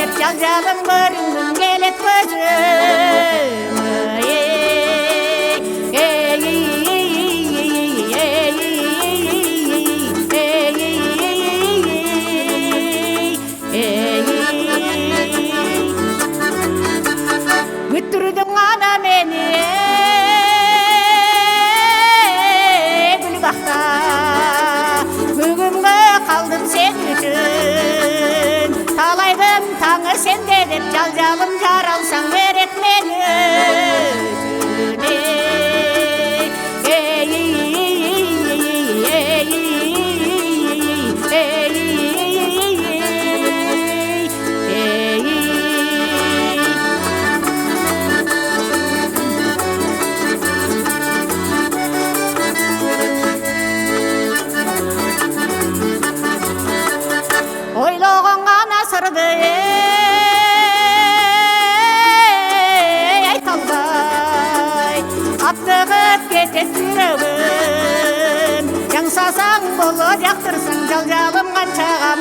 деп жалжалым көрінгім келет көзім Күттірдің ана мені гүлбақта бүгінгі қалдым сен үшін талайдың таңы сенде деп жалжалым жаралсаң берет мені ойлаған ғана сырды айталдай аптығып кетет жүрегім жаңсасаң болы жақтырсаң жалжалым қаншаға